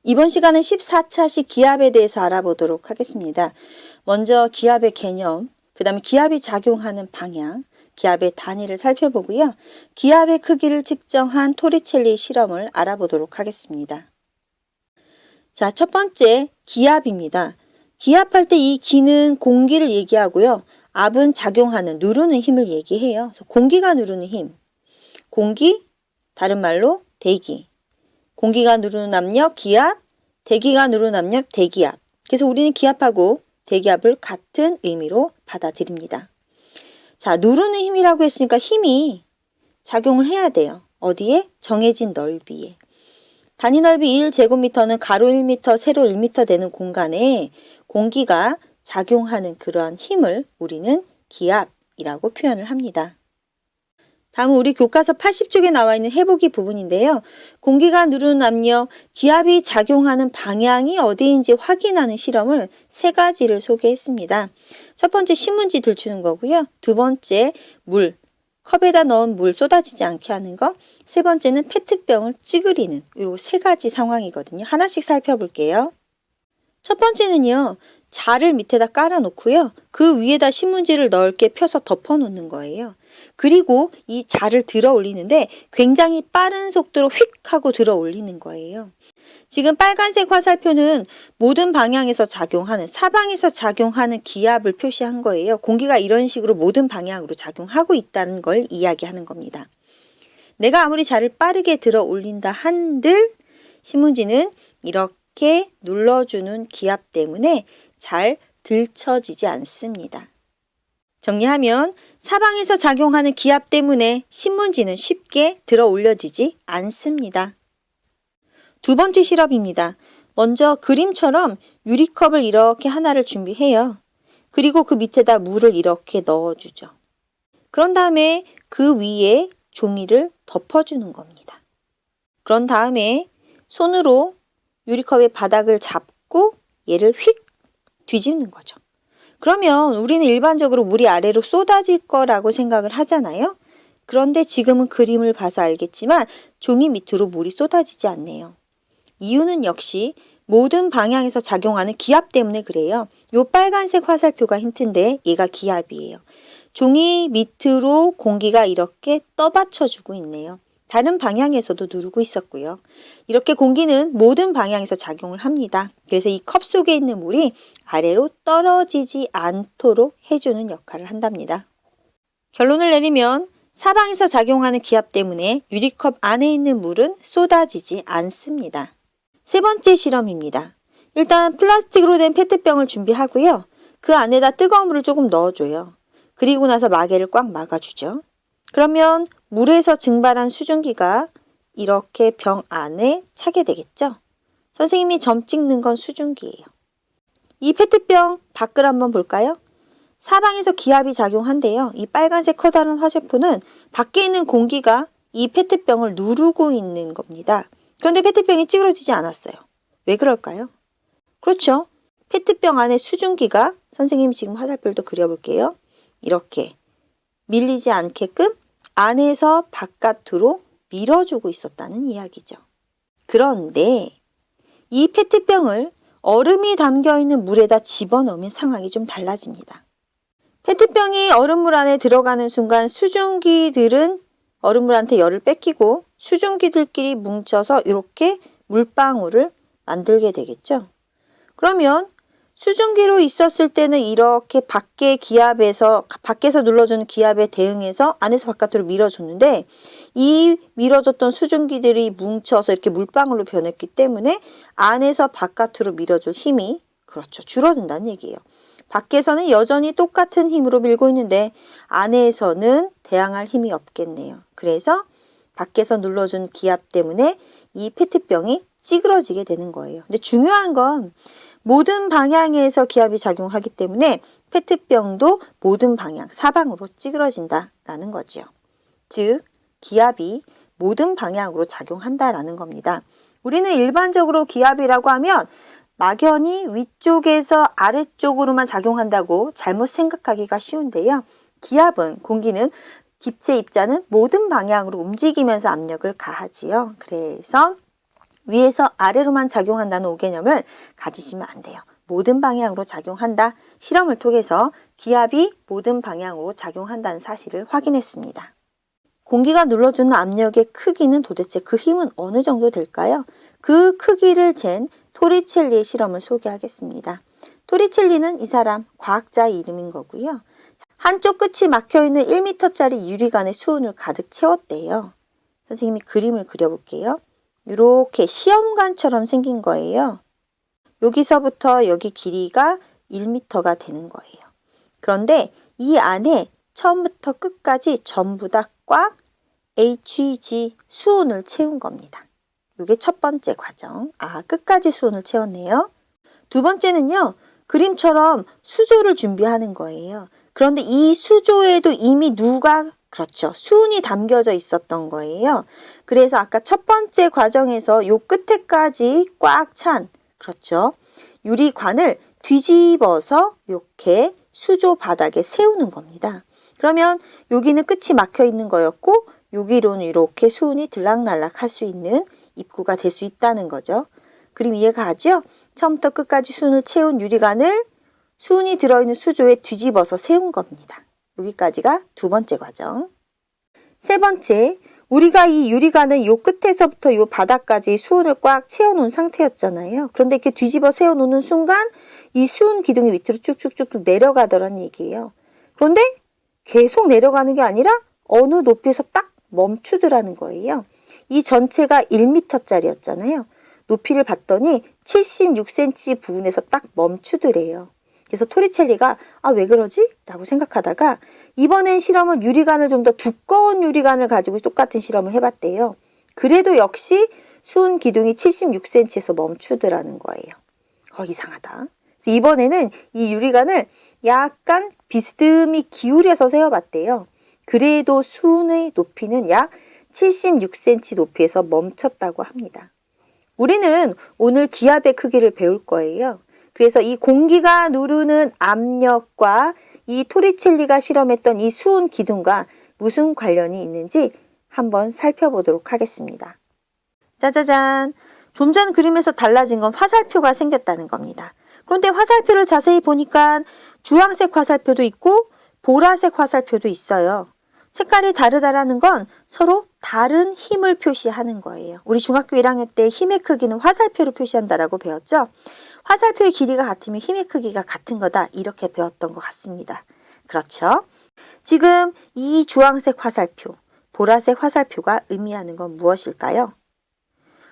이번 시간은 14차식 기압에 대해서 알아보도록 하겠습니다. 먼저 기압의 개념, 그 다음에 기압이 작용하는 방향, 기압의 단위를 살펴보고요. 기압의 크기를 측정한 토리첼리 실험을 알아보도록 하겠습니다. 자, 첫 번째 기압입니다. 기압할 때 이 기는 공기를 얘기하고요. 압은 작용하는, 누르는 힘을 얘기해요. 그래서 공기가 누르는 힘, 공기, 다른 말로 대기. 공기가 누르는 압력, 기압, 대기가 누르는 압력, 대기압. 그래서 우리는 기압하고 대기압을 같은 의미로 받아들입니다. 자, 누르는 힘이라고 했으니까 힘이 작용을 해야 돼요. 어디에? 정해진 넓이에. 단위 넓이 1제곱미터는 가로 1m, 세로 1m 되는 공간에 공기가 작용하는 그러한 힘을 우리는 기압이라고 표현을 합니다. 다음은 우리 교과서 80쪽에 나와 있는 해보기 부분인데요. 공기가 누르는 압력, 기압이 작용하는 방향이 어디인지 확인하는 실험을 3가지를 소개했습니다. 첫 번째 신문지 들추는 거고요. 두 번째 물, 컵에다 넣은 물 쏟아지지 않게 하는 거. 세 번째는 페트병을 찌그리는 이 3가지 상황이거든요. 하나씩 살펴볼게요. 첫 번째는요. 자를 밑에다 깔아 놓고요. 그 위에다 신문지를 넓게 펴서 덮어 놓는 거예요. 그리고 이 자를 들어 올리는데 굉장히 빠른 속도로 휙 하고 들어 올리는 거예요. 지금 빨간색 화살표는 모든 방향에서 작용하는, 사방에서 작용하는 기압을 표시한 거예요. 공기가 이런 식으로 모든 방향으로 작용하고 있다는 걸 이야기하는 겁니다. 내가 아무리 자를 빠르게 들어 올린다 한들 신문지는 이렇게 눌러주는 기압 때문에 잘 들쳐지지 않습니다. 정리하면 사방에서 작용하는 기압 때문에 신문지는 쉽게 들어 올려지지 않습니다. 두 번째 실험입니다. 먼저 그림처럼 유리컵을 이렇게 하나를 준비해요. 그리고 그 밑에다 물을 이렇게 넣어주죠. 그런 다음에 그 위에 종이를 덮어주는 겁니다. 그런 다음에 손으로 유리컵의 바닥을 잡고 얘를 휙 뒤집는 거죠. 그러면 우리는 일반적으로 물이 아래로 쏟아질 거라고 생각을 하잖아요. 그런데 지금은 그림을 봐서 알겠지만 종이 밑으로 물이 쏟아지지 않네요. 이유는 역시 모든 방향에서 작용하는 기압 때문에 그래요. 요 빨간색 화살표가 힌트인데 얘가 기압이에요. 종이 밑으로 공기가 이렇게 떠받쳐주고 있네요. 다른 방향에서도 누르고 있었고요. 이렇게 공기는 모든 방향에서 작용을 합니다. 그래서 이 컵 속에 있는 물이 아래로 떨어지지 않도록 해주는 역할을 한답니다. 결론을 내리면 사방에서 작용하는 기압 때문에 유리컵 안에 있는 물은 쏟아지지 않습니다. 세 번째 실험입니다. 일단 플라스틱으로 된 페트병을 준비하고요. 그 안에다 뜨거운 물을 조금 넣어줘요. 그리고 나서 마개를 꽉 막아주죠. 그러면 물에서 증발한 수증기가 이렇게 병 안에 차게 되겠죠. 선생님이 점 찍는 건 수증기예요. 이 페트병 밖을 한번 볼까요? 사방에서 기압이 작용한대요. 이 빨간색 커다란 화살표는 밖에 있는 공기가 이 페트병을 누르고 있는 겁니다. 그런데 페트병이 찌그러지지 않았어요. 왜 그럴까요? 그렇죠. 페트병 안에 수증기가, 선생님이 지금 화살표를 또 그려볼게요. 이렇게 밀리지 않게끔 안에서 바깥으로 밀어주고 있었다는 이야기죠. 그런데 이 페트병을 얼음이 담겨있는 물에다 집어넣으면 상황이 좀 달라집니다. 페트병이 얼음물 안에 들어가는 순간 수증기들은 얼음물한테 열을 뺏기고 수증기들끼리 뭉쳐서 이렇게 물방울을 만들게 되겠죠. 그러면 수증기로 있었을 때는 이렇게 밖에서 눌러주는 기압에 대응해서 안에서 바깥으로 밀어줬는데 이 밀어줬던 수증기들이 뭉쳐서 이렇게 물방울로 변했기 때문에 안에서 바깥으로 밀어줄 힘이 그렇죠. 줄어든다는 얘기예요. 밖에서는 여전히 똑같은 힘으로 밀고 있는데 안에서는 대항할 힘이 없겠네요. 그래서 밖에서 눌러준 기압 때문에 이 페트병이 찌그러지게 되는 거예요. 근데 중요한 건 모든 방향에서 기압이 작용하기 때문에 페트병도 모든 방향, 사방으로 찌그러진다라는 거죠. 즉, 기압이 모든 방향으로 작용한다라는 겁니다. 우리는 일반적으로 기압이라고 하면 막연히 위쪽에서 아래쪽으로만 작용한다고 잘못 생각하기가 쉬운데요. 기압은, 공기는 기체 입자는 모든 방향으로 움직이면서 압력을 가하지요. 그래서 위에서 아래로만 작용한다는 오개념을 가지시면 안 돼요. 모든 방향으로 작용한다. 실험을 통해서 기압이 모든 방향으로 작용한다는 사실을 확인했습니다. 공기가 눌러주는 압력의 크기는 도대체 그 힘은 어느 정도 될까요? 그 크기를 잰 토리첼리의 실험을 소개하겠습니다. 토리첼리는 이 사람 과학자의 이름인 거고요. 한쪽 끝이 막혀있는 1m짜리 유리관에 수은을 가득 채웠대요. 선생님이 그림을 그려볼게요. 이렇게 시험관처럼 생긴 거예요. 여기서부터 여기 길이가 1m가 되는 거예요. 그런데 이 안에 처음부터 끝까지 전부 다 꽉 HG 수온을 채운 겁니다. 이게 첫 번째 과정. 끝까지 수온을 채웠네요. 두 번째는요. 그림처럼 수조를 준비하는 거예요. 그런데 이 수조에도 이미 그렇죠. 수은이 담겨져 있었던 거예요. 그래서 아까 첫 번째 과정에서 요 끝에까지 꽉 찬, 그렇죠. 유리관을 뒤집어서 이렇게 수조 바닥에 세우는 겁니다. 그러면 여기는 끝이 막혀 있는 거였고 여기로는 이렇게 수은이 들락날락 할 수 있는 입구가 될 수 있다는 거죠. 그림 이해가 가죠? 처음부터 끝까지 수은을 채운 유리관을 수은이 들어있는 수조에 뒤집어서 세운 겁니다. 여기까지가 두 번째 과정. 세 번째, 우리가 이 유리관은 요 끝에서부터 요 바닥까지 수은을 꽉 채워놓은 상태였잖아요. 그런데 이렇게 뒤집어 세워놓는 순간 이 수은 기둥이 밑으로 쭉쭉쭉 내려가더란 얘기예요. 그런데 계속 내려가는 게 아니라 어느 높이에서 딱 멈추더라는 거예요. 이 전체가 1m짜리였잖아요. 높이를 봤더니 76cm 부근에서 딱 멈추더래요. 그래서 토리첼리가 왜 그러지? 라고 생각하다가 이번엔 실험은 유리관을 좀 더 두꺼운 유리관을 가지고 똑같은 실험을 해봤대요. 그래도 역시 수은 기둥이 76cm에서 멈추더라는 거예요. 이상하다. 그래서 이번에는 이 유리관을 약간 비스듬히 기울여서 세워봤대요. 그래도 수은의 높이는 약 76cm 높이에서 멈췄다고 합니다. 우리는 오늘 기압의 크기를 배울 거예요. 그래서 이 공기가 누르는 압력과 이 토리첼리가 실험했던 이 수은 기둥과 무슨 관련이 있는지 한번 살펴보도록 하겠습니다. 짜자잔! 좀 전 그림에서 달라진 건 화살표가 생겼다는 겁니다. 그런데 화살표를 자세히 보니까 주황색 화살표도 있고 보라색 화살표도 있어요. 색깔이 다르다라는 건 서로 다른 힘을 표시하는 거예요. 우리 중학교 1학년 때 힘의 크기는 화살표로 표시한다라고 배웠죠? 화살표의 길이가 같으면 힘의 크기가 같은 거다. 이렇게 배웠던 것 같습니다. 그렇죠? 지금 이 주황색 화살표, 보라색 화살표가 의미하는 건 무엇일까요?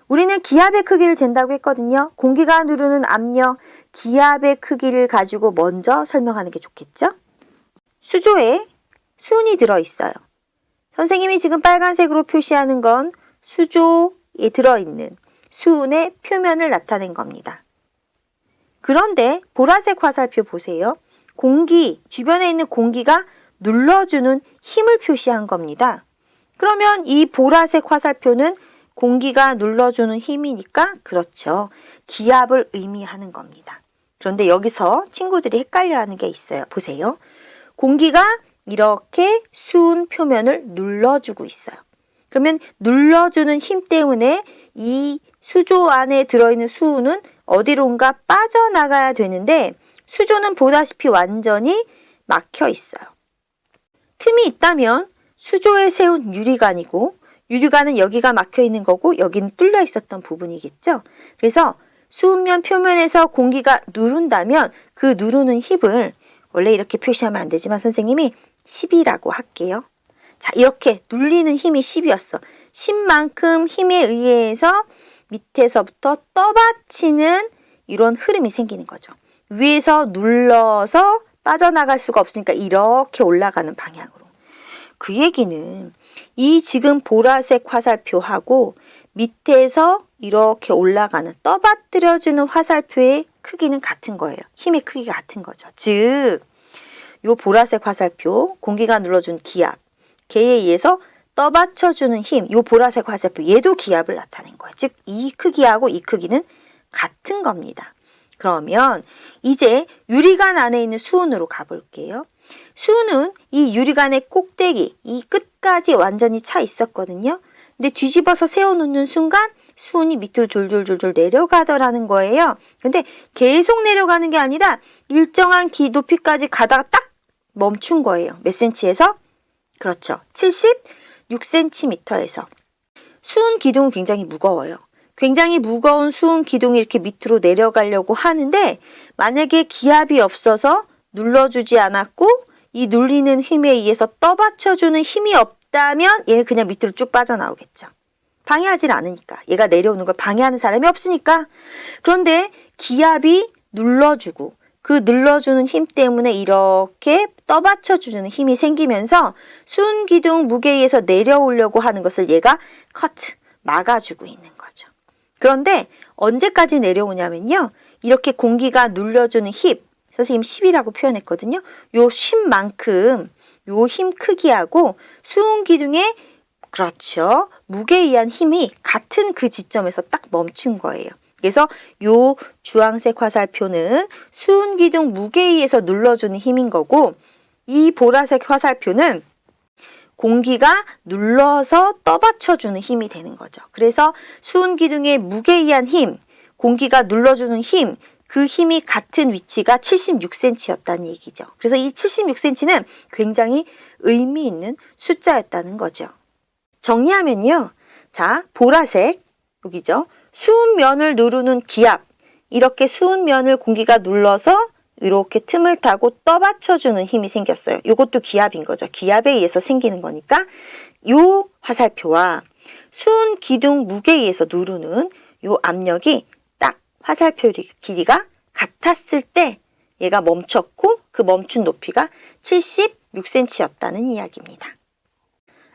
우리는 기압의 크기를 잰다고 했거든요. 공기가 누르는 압력, 기압의 크기를 가지고 먼저 설명하는 게 좋겠죠? 수조에 수은이 들어있어요. 선생님이 지금 빨간색으로 표시하는 건 수조에 들어있는 수은의 표면을 나타낸 겁니다. 그런데 보라색 화살표 보세요. 주변에 있는 공기가 눌러주는 힘을 표시한 겁니다. 그러면 이 보라색 화살표는 공기가 눌러주는 힘이니까 그렇죠. 기압을 의미하는 겁니다. 그런데 여기서 친구들이 헷갈려하는 게 있어요. 보세요. 공기가 이렇게 수은 표면을 눌러주고 있어요. 그러면 눌러주는 힘 때문에 이 수조 안에 들어있는 수은은 어디론가 빠져나가야 되는데 수조는 보다시피 완전히 막혀 있어요. 틈이 있다면 수조에 세운 유리관이고 유리관은 여기가 막혀 있는 거고 여기는 뚫려 있었던 부분이겠죠. 그래서 수은면 표면에서 공기가 누른다면 그 누르는 힘을 원래 이렇게 표시하면 안 되지만 선생님이 10이라고 할게요. 자, 이렇게 눌리는 힘이 10이었어. 10만큼 힘에 의해서 밑에서부터 떠받치는 이런 흐름이 생기는 거죠. 위에서 눌러서 빠져나갈 수가 없으니까 이렇게 올라가는 방향으로. 그 얘기는 이 지금 보라색 화살표하고 밑에서 이렇게 올라가는 떠받들여주는 화살표의 크기는 같은 거예요. 힘의 크기가 같은 거죠. 즉, 요 보라색 화살표, 공기가 눌러준 기압, 걔에 의해서 떠받쳐주는 힘, 요 보라색 화살표, 얘도 기압을 나타낸 거예요. 즉, 이 크기하고 이 크기는 같은 겁니다. 그러면 이제 유리관 안에 있는 수은으로 가볼게요. 수은은 이 유리관의 꼭대기, 이 끝까지 완전히 차 있었거든요. 근데 뒤집어서 세워놓는 순간 수온이 밑으로 졸졸졸졸 내려가더라는 거예요. 근데 계속 내려가는 게 아니라 일정한 높이까지 가다가 딱 멈춘 거예요. 몇 센치에서? 그렇죠. 76cm에서. 수은 기둥은 굉장히 무거워요. 굉장히 무거운 수은 기둥이 이렇게 밑으로 내려가려고 하는데 만약에 기압이 없어서 눌러주지 않았고 이 눌리는 힘에 의해서 떠받쳐주는 힘이 없다면 얘는 그냥 밑으로 쭉 빠져나오겠죠. 방해하지 않으니까. 얘가 내려오는 걸 방해하는 사람이 없으니까. 그런데 기압이 눌러주고 그 눌러주는 힘 때문에 이렇게 떠받쳐주는 힘이 생기면서 수은 기둥 무게에 의해서 내려오려고 하는 것을 얘가 막아주고 있는 거죠. 그런데 언제까지 내려오냐면요. 이렇게 공기가 눌려주는 힘, 선생님 10이라고 표현했거든요. 요 10만큼 요 힘 크기하고 수은 기둥의 그렇죠. 무게에 의한 힘이 같은 그 지점에서 딱 멈춘 거예요. 그래서 요 주황색 화살표는 수은 기둥 무게에 의해서 눌러주는 힘인 거고 이 보라색 화살표는 공기가 눌러서 떠받쳐주는 힘이 되는 거죠. 그래서 수은 기둥의 무게에 의한 힘, 공기가 눌러주는 힘, 그 힘이 같은 위치가 76cm였다는 얘기죠. 그래서 이 76cm는 굉장히 의미 있는 숫자였다는 거죠. 정리하면요. 자, 보라색, 여기죠. 수은면을 누르는 기압. 이렇게 수은면을 공기가 눌러서 이렇게 틈을 타고 떠받쳐주는 힘이 생겼어요. 이것도 기압인 거죠. 기압에 의해서 생기는 거니까 이 화살표와 수은 기둥 무게에 의해서 누르는 이 압력이 딱 화살표 길이가 같았을 때 얘가 멈췄고 그 멈춘 높이가 76cm였다는 이야기입니다.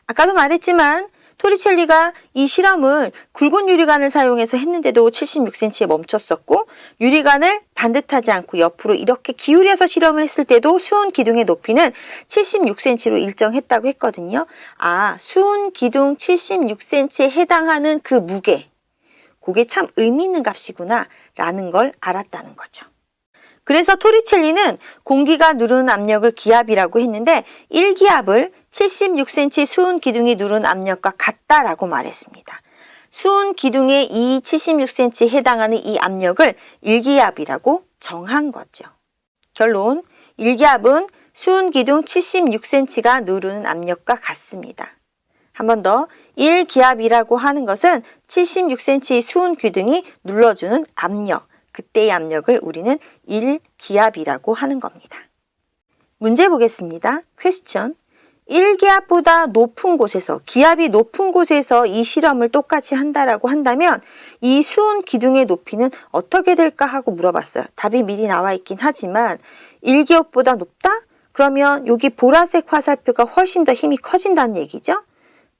아까도 말했지만 토리첼리가 이 실험을 굵은 유리관을 사용해서 했는데도 76cm에 멈췄었고 유리관을 반듯하지 않고 옆으로 이렇게 기울여서 실험을 했을 때도 수은 기둥의 높이는 76cm로 일정했다고 했거든요. 아, 수은 기둥 76cm에 해당하는 그 무게, 그게 참 의미 있는 값이구나 라는 걸 알았다는 거죠. 그래서 토리첼리는 공기가 누르는 압력을 기압이라고 했는데 1기압을 76cm 수은 기둥이 누르는 압력과 같다라고 말했습니다. 수은 기둥의 이 76cm에 해당하는 이 압력을 1기압이라고 정한 거죠. 결론, 1기압은 수은 기둥 76cm가 누르는 압력과 같습니다. 한 번 더, 1기압이라고 하는 것은 76cm의 수은 기둥이 눌러주는 압력, 그때의 압력을 우리는 1기압이라고 하는 겁니다. 문제 보겠습니다. 퀘스천. 1기압보다 높은 곳에서, 기압이 높은 곳에서 이 실험을 똑같이 한다라고 한다면 이 수은 기둥의 높이는 어떻게 될까 하고 물어봤어요. 답이 미리 나와 있긴 하지만 1기압보다 높다? 그러면 여기 보라색 화살표가 훨씬 더 힘이 커진다는 얘기죠.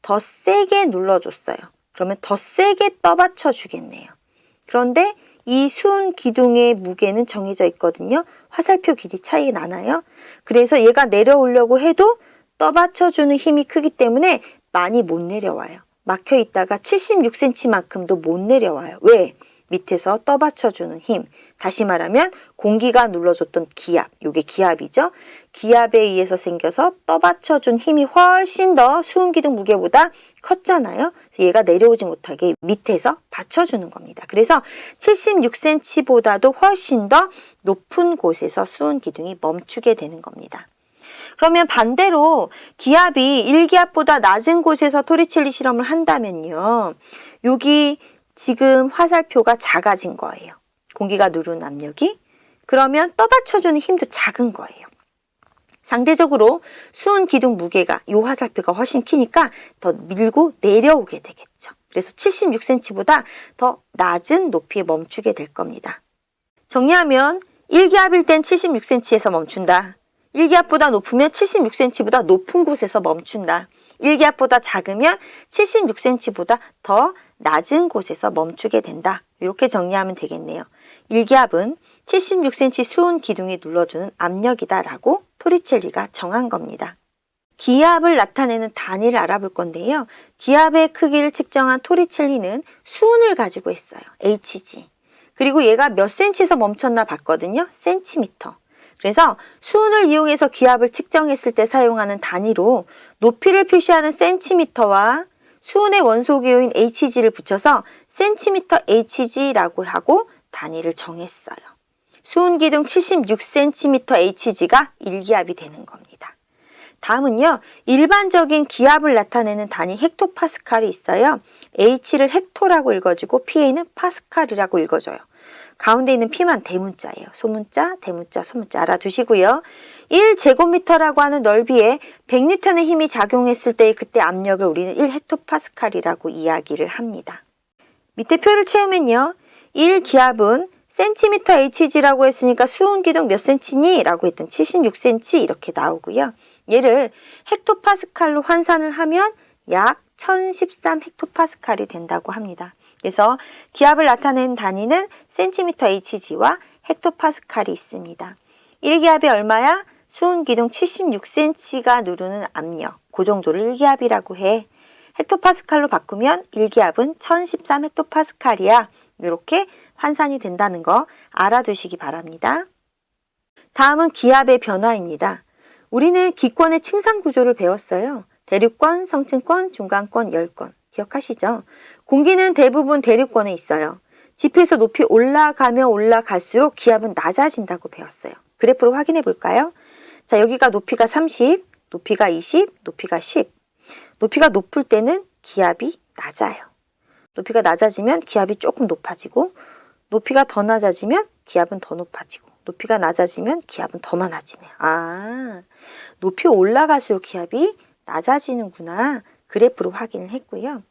더 세게 눌러줬어요. 그러면 더 세게 떠받쳐 주겠네요. 그런데 이 수은 기둥의 무게는 정해져 있거든요. 화살표 길이 차이 나나요? 그래서 얘가 내려오려고 해도 떠받쳐주는 힘이 크기 때문에 많이 못 내려와요. 막혀 있다가 76cm만큼도 못 내려와요. 왜? 밑에서 떠받쳐주는 힘. 다시 말하면 공기가 눌러줬던 기압. 이게 기압이죠. 기압에 의해서 생겨서 떠받쳐준 힘이 훨씬 더 수은 기둥 무게보다 컸잖아요. 그래서 얘가 내려오지 못하게 밑에서 받쳐주는 겁니다. 그래서 76cm보다도 훨씬 더 높은 곳에서 수은 기둥이 멈추게 되는 겁니다. 그러면 반대로 기압이 1기압보다 낮은 곳에서 토리첼리 실험을 한다면요. 여기 지금 화살표가 작아진 거예요. 공기가 누르는 압력이. 그러면 떠받쳐주는 힘도 작은 거예요. 상대적으로 수은 기둥 무게가 이 화살표가 훨씬 크니까 더 밀고 내려오게 되겠죠. 그래서 76cm보다 더 낮은 높이에 멈추게 될 겁니다. 정리하면 1기압일 땐 76cm에서 멈춘다. 1기압보다 높으면 76cm보다 높은 곳에서 멈춘다. 1기압보다 작으면 76cm보다 더 낮은 곳에서 멈추게 된다. 이렇게 정리하면 되겠네요. 1기압은 76cm 수은 기둥이 눌러주는 압력이다라고 토리첼리가 정한 겁니다. 기압을 나타내는 단위를 알아볼 건데요. 기압의 크기를 측정한 토리첼리는 수은을 가지고 있어요. Hg. 그리고 얘가 몇 센치에서 멈췄나 봤거든요. 센티미터. 그래서 수은을 이용해서 기압을 측정했을 때 사용하는 단위로 높이를 표시하는 센티미터와 수은의 원소기호인 Hg를 붙여서 cm Hg라고 하고 단위를 정했어요. 수은 기둥 76cm Hg가 1기압이 되는 겁니다. 다음은요. 일반적인 기압을 나타내는 단위 헥토파스칼이 있어요. H를 헥토라고 읽어주고 PA는 파스칼이라고 읽어줘요. 가운데 있는 P만 대문자예요. 소문자, 대문자, 소문자 알아두시고요. 1제곱미터라고 하는 넓이에 100N의 힘이 작용했을 때의 그때 압력을 우리는 1헥토파스칼이라고 이야기를 합니다. 밑에 표를 채우면요. 1기압은 cm Hg라고 했으니까 수은 기둥 몇 cm니? 라고 했던 76cm 이렇게 나오고요. 얘를 헥토파스칼로 환산을 하면 약 1013 헥토파스칼이 된다고 합니다. 그래서 기압을 나타내는 단위는 cm Hg와 헥토파스칼이 있습니다. 1기압이 얼마야? 수은 기둥 76cm가 누르는 압력, 그 정도를 1기압이라고 해. 헥토파스칼로 바꾸면 1기압은 1013 헥토파스칼이야. 이렇게 환산이 된다는 거 알아두시기 바랍니다. 다음은 기압의 변화입니다. 우리는 기권의 층상 구조를 배웠어요. 대륙권, 성층권, 중간권, 열권. 기억하시죠? 공기는 대부분 대륙권에 있어요. 지표에서 높이 올라가면 올라갈수록 기압은 낮아진다고 배웠어요. 그래프로 확인해 볼까요? 자, 여기가 높이가 30, 높이가 20, 높이가 10. 높이가 높을 때는 기압이 낮아요. 높이가 낮아지면 기압이 조금 높아지고, 높이가 더 낮아지면 기압은 더 높아지고, 높이가 낮아지면 기압은 더 많아지네요. 아, 높이 올라갈수록 기압이 낮아지는구나. 그래프로 확인을 했고요.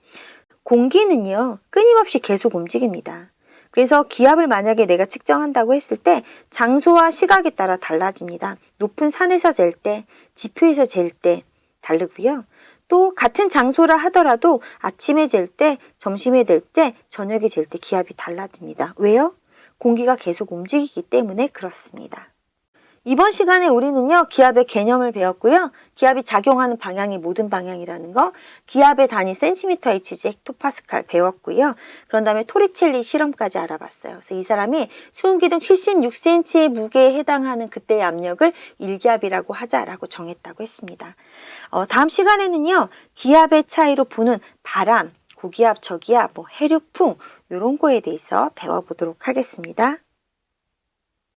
공기는요, 끊임없이 계속 움직입니다. 그래서 기압을 만약에 내가 측정한다고 했을 때 장소와 시각에 따라 달라집니다. 높은 산에서 잴 때, 지표에서 잴 때 다르고요. 또 같은 장소라 하더라도 아침에 잴 때, 점심에 잴 때, 저녁에 잴 때 기압이 달라집니다. 왜요? 공기가 계속 움직이기 때문에 그렇습니다. 이번 시간에 우리는요, 기압의 개념을 배웠고요. 기압이 작용하는 방향이 모든 방향이라는 거, 기압의 단위 cm Hg 헥토파스칼 배웠고요. 그런 다음에 토리첼리 실험까지 알아봤어요. 그래서 이 사람이 수은 기둥 76cm의 무게에 해당하는 그때의 압력을 1기압이라고 하자라고 정했다고 했습니다. 다음 시간에는요, 기압의 차이로 부는 바람, 고기압, 저기압, 해류풍 이런 거에 대해서 배워보도록 하겠습니다.